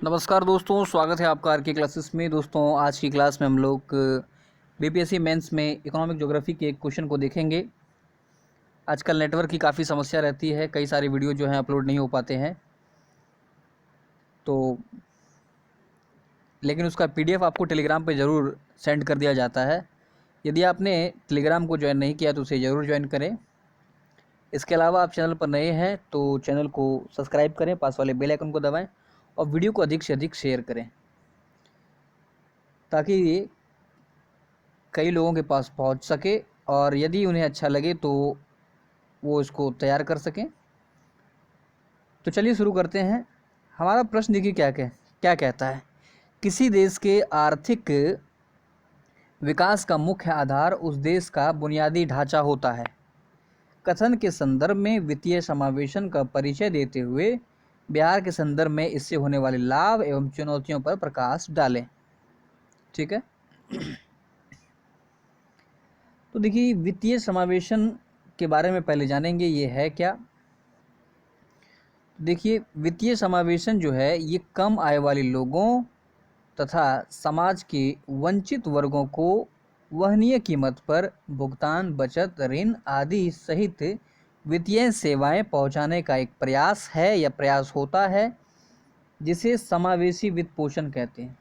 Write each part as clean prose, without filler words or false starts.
नमस्कार दोस्तों, स्वागत है आपका आर के क्लासेस में। दोस्तों, आज की क्लास में हम लोग बीपीएससी मेंस में इकोनॉमिक ज्योग्राफी के एक क्वेश्चन को देखेंगे। आजकल नेटवर्क की काफ़ी समस्या रहती है, कई सारे वीडियो जो हैं अपलोड नहीं हो पाते हैं, तो लेकिन उसका पीडीएफ आपको टेलीग्राम पे ज़रूर सेंड कर दिया जाता है। यदि आपने टेलीग्राम को ज्वाइन नहीं किया तो उसे ज़रूर ज्वाइन करें। इसके अलावा आप चैनल पर नए हैं तो चैनल को सब्सक्राइब करें, पास वाले बेल आइकन को दबाएँ और वीडियो को अधिक से अधिक शेयर करें ताकि कई लोगों के पास पहुंच सके और यदि उन्हें अच्छा लगे तो वो इसको तैयार कर सकें। तो चलिए शुरू करते हैं। हमारा प्रश्न देखिए क्या कहता है। किसी देश के आर्थिक विकास का मुख्य आधार उस देश का बुनियादी ढांचा होता है। कथन के संदर्भ में वित्तीय समावेशन का परिचय देते हुए बिहार के संदर्भ में इससे होने वाले लाभ एवं चुनौतियों पर प्रकाश डालें। ठीक है। तो देखिए, वित्तीय समावेशन के बारे में पहले जानेंगे, ये है क्या। देखिए, वित्तीय समावेशन जो है ये कम आय वाले लोगों तथा समाज के वंचित वर्गों को वहनीय कीमत पर भुगतान, बचत, ऋण आदि सहित वित्तीय सेवाएं पहुंचाने का एक प्रयास है या प्रयास होता है, जिसे समावेशी वित्त पोषण कहते हैं।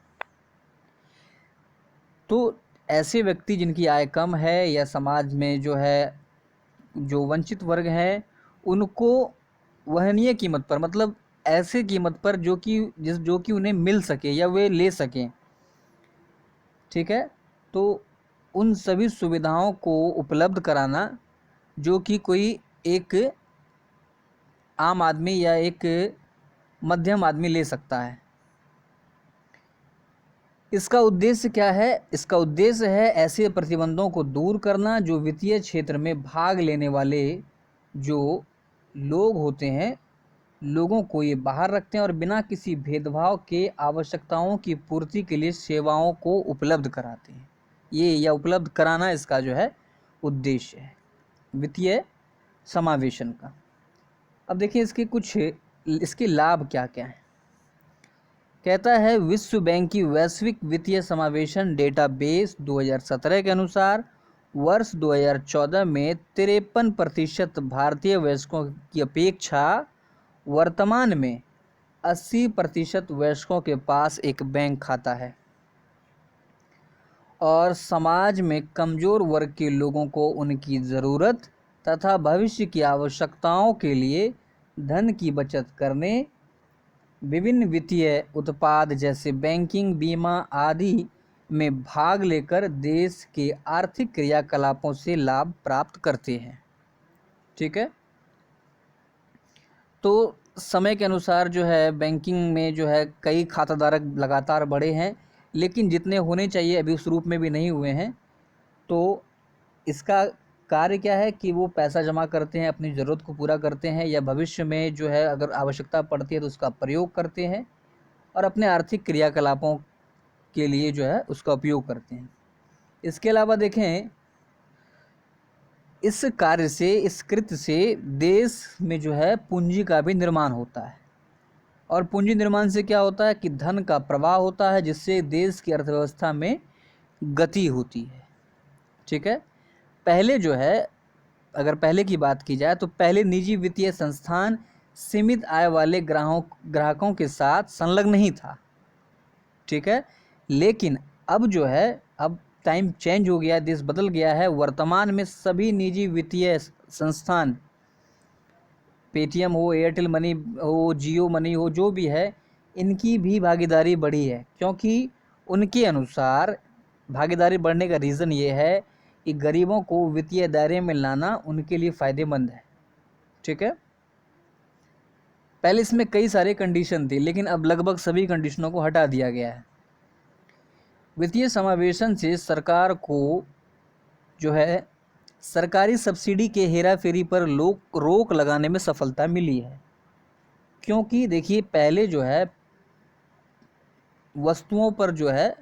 तो ऐसे व्यक्ति जिनकी आय कम है या समाज में जो वंचित वर्ग हैं, उनको वहनीय कीमत पर, मतलब ऐसे कीमत पर जो कि उन्हें मिल सके या वे ले सकें। ठीक है। तो उन सभी सुविधाओं को उपलब्ध कराना जो कि कोई एक आम आदमी या एक मध्यम आदमी ले सकता है। इसका उद्देश्य क्या है? इसका उद्देश्य है ऐसे प्रतिबंधों को दूर करना जो वित्तीय क्षेत्र में भाग लेने वाले जो लोग होते हैं, लोगों को ये बाहर रखते हैं और बिना किसी भेदभाव के आवश्यकताओं की पूर्ति के लिए सेवाओं को उपलब्ध कराते हैं। ये या उपलब्ध कराना इसका जो है उद्देश्य है वित्तीय समावेशन का। अब देखिए इसके लाभ क्या क्या हैं। कहता है, विश्व बैंक की वैश्विक वित्तीय समावेशन डेटाबेस 2017 के अनुसार वर्ष 2014 में 53% भारतीय वयस्कों की अपेक्षा वर्तमान में 80% वयस्कों के पास एक बैंक खाता है और समाज में कमज़ोर वर्ग के लोगों को उनकी ज़रूरत तथा भविष्य की आवश्यकताओं के लिए धन की बचत करने विभिन्न वित्तीय उत्पाद जैसे बैंकिंग, बीमा आदि में भाग लेकर देश के आर्थिक क्रियाकलापों से लाभ प्राप्त करते हैं। ठीक है। तो समय के अनुसार जो है बैंकिंग में जो है कई खाताधारक लगातार बढ़े हैं, लेकिन जितने होने चाहिए अभी उस रूप में भी नहीं हुए हैं। तो इसका कार्य क्या है कि वो पैसा जमा करते हैं, अपनी ज़रूरत को पूरा करते हैं या भविष्य में जो है अगर आवश्यकता पड़ती है तो उसका प्रयोग करते हैं और अपने आर्थिक क्रियाकलापों के लिए जो है उसका उपयोग करते हैं। इसके अलावा देखें, इस कार्य से, इस कृत्य से देश में जो है पूंजी का भी निर्माण होता है और पूंजी निर्माण से क्या होता है कि धन का प्रवाह होता है, जिससे देश की अर्थव्यवस्था में गति होती है। ठीक है। पहले जो है, अगर पहले की बात की जाए तो पहले निजी वित्तीय संस्थान सीमित आय वाले ग्राहकों के साथ संलग्न नहीं था। ठीक है। लेकिन अब जो है, अब टाइम चेंज हो गया, देश बदल गया है। वर्तमान में सभी निजी वित्तीय संस्थान, पेटीएम हो, एयरटेल मनी हो, जियो मनी हो, जो भी है, इनकी भी भागीदारी बढ़ी है, क्योंकि उनके अनुसार भागीदारी बढ़ने का रीज़न ये है कि गरीबों को वित्तीय दायरे में लाना उनके लिए फ़ायदेमंद है। ठीक है। पहले इसमें कई सारे कंडीशन थी, लेकिन अब लगभग सभी कंडीशनों को हटा दिया गया है। वित्तीय समावेशन से सरकार को जो है सरकारी सब्सिडी के हेराफेरी पर रोक लगाने में सफलता मिली है, क्योंकि देखिए पहले जो है वस्तुओं पर जो है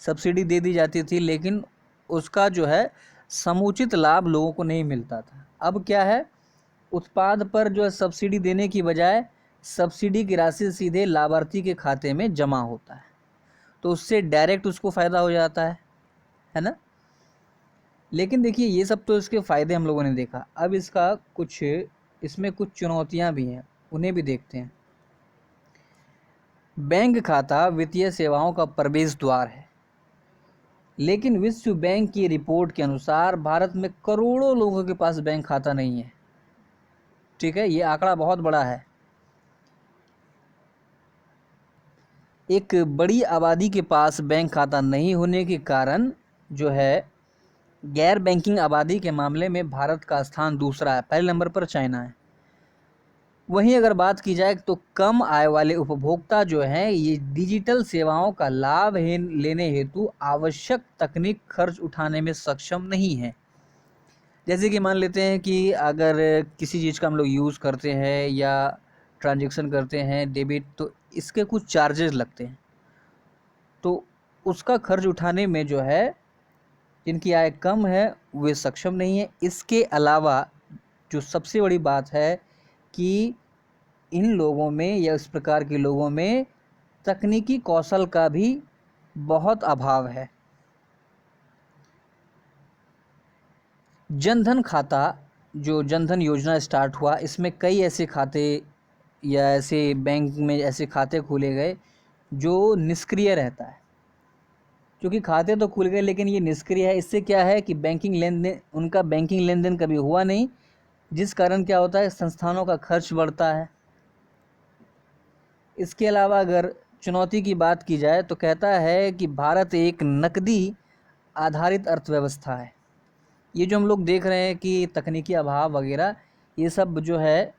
सब्सिडी दे दी जाती थी, लेकिन उसका जो है समुचित लाभ लोगों को नहीं मिलता था। अब क्या है, उत्पाद पर जो है सब्सिडी देने की बजाय सब्सिडी की राशि सीधे लाभार्थी के खाते में जमा होता है, तो उससे डायरेक्ट उसको फ़ायदा हो जाता है ना। लेकिन देखिए ये सब तो इसके फ़ायदे हम लोगों ने देखा, अब इसमें कुछ चुनौतियां भी हैं, उन्हें भी देखते हैं। बैंक खाता वित्तीय सेवाओं का प्रवेश द्वार है, लेकिन विश्व बैंक की रिपोर्ट के अनुसार भारत में करोड़ों लोगों के पास बैंक खाता नहीं है। ठीक है, ये आंकड़ा बहुत बड़ा है। एक बड़ी आबादी के पास बैंक खाता नहीं होने के कारण जो है गैर बैंकिंग आबादी के मामले में भारत का स्थान दूसरा है, पहले नंबर पर चाइना है। वहीं अगर बात की जाए तो कम आय वाले उपभोक्ता जो हैं ये डिजिटल सेवाओं का लाभ लेने हेतु आवश्यक तकनीक खर्च उठाने में सक्षम नहीं है। जैसे कि मान लेते हैं कि अगर किसी चीज़ का हम लोग यूज़ करते हैं या ट्रांजैक्शन करते हैं डेबिट, तो इसके कुछ चार्जेस लगते हैं, तो उसका खर्च उठाने में जो है जिनकी आय कम है वे सक्षम नहीं है। इसके अलावा जो सबसे बड़ी बात है कि इन लोगों में या इस प्रकार के लोगों में तकनीकी कौशल का भी बहुत अभाव है। जनधन खाता, जो जनधन योजना स्टार्ट हुआ, इसमें कई ऐसे खाते या ऐसे बैंक में ऐसे खाते खोले गए जो निष्क्रिय रहता है, क्योंकि खाते तो खुल गए लेकिन ये निष्क्रिय है। इससे क्या है कि उनका बैंकिंग लेन देन कभी हुआ नहीं, जिस कारण क्या होता है संस्थानों का खर्च बढ़ता है। इसके अलावा अगर चुनौती की बात की जाए तो कहता है कि भारत एक नकदी आधारित अर्थव्यवस्था है। ये जो हम लोग देख रहे हैं कि तकनीकी अभाव वगैरह, ये सब जो है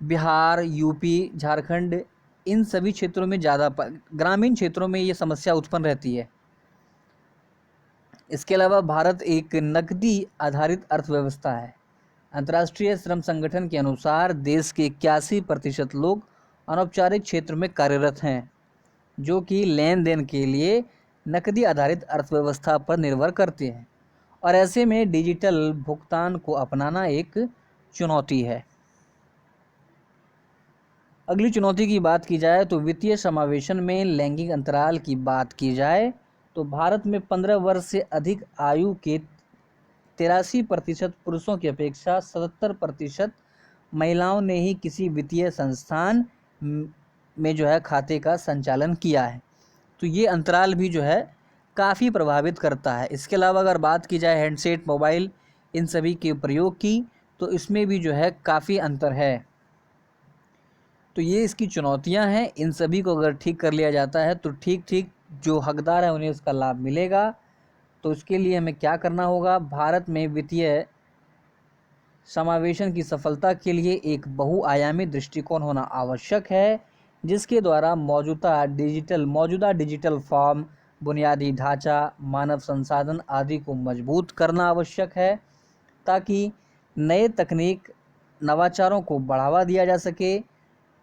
बिहार, यूपी, झारखंड, इन सभी क्षेत्रों में ज़्यादा, ग्रामीण क्षेत्रों में ये समस्या उत्पन्न रहती है। इसके अलावा भारत एक नकदी आधारित अर्थव्यवस्था है। अंतर्राष्ट्रीय श्रम संगठन के अनुसार देश के 81% लोग अनौपचारिक क्षेत्र में कार्यरत हैं, जो कि लेन देन के लिए नकदी आधारित अर्थव्यवस्था पर निर्भर करते हैं, और ऐसे में डिजिटल भुगतान को अपनाना एक चुनौती है। अगली चुनौती की बात की जाए तो वित्तीय समावेशन में लैंगिक अंतराल की बात की जाए तो भारत में 15 वर्ष से अधिक आयु के 83% पुरुषों की अपेक्षा 77% महिलाओं ने ही किसी वित्तीय संस्थान में जो है खाते का संचालन किया है। तो ये अंतराल भी जो है काफ़ी प्रभावित करता है। इसके अलावा अगर बात की जाए हैंडसेट, मोबाइल, इन सभी के प्रयोग की, तो इसमें भी जो है काफ़ी अंतर है। तो ये इसकी चुनौतियां हैं। इन सभी को अगर ठीक कर लिया जाता है तो ठीक जो हकदार है उन्हें उसका लाभ मिलेगा। तो इसके लिए हमें क्या करना होगा, भारत में वित्तीय समावेशन की सफलता के लिए एक बहुआयामी दृष्टिकोण होना आवश्यक है, जिसके द्वारा मौजूदा डिजिटल फॉर्म, बुनियादी ढांचा, मानव संसाधन आदि को मजबूत करना आवश्यक है, ताकि नए तकनीक नवाचारों को बढ़ावा दिया जा सके।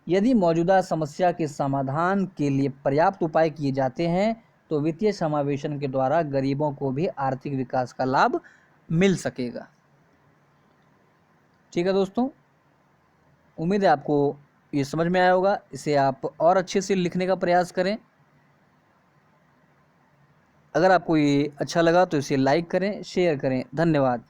यदि मौजूदा समस्या के समाधान के लिए पर्याप्त उपाय किए जाते हैं तो वित्तीय समावेशन के द्वारा गरीबों को भी आर्थिक विकास का लाभ मिल सकेगा। ठीक है दोस्तों, उम्मीद है आपको ये समझ में आया होगा। इसे आप और अच्छे से लिखने का प्रयास करें। अगर आपको ये अच्छा लगा तो इसे लाइक करें, शेयर करें। धन्यवाद।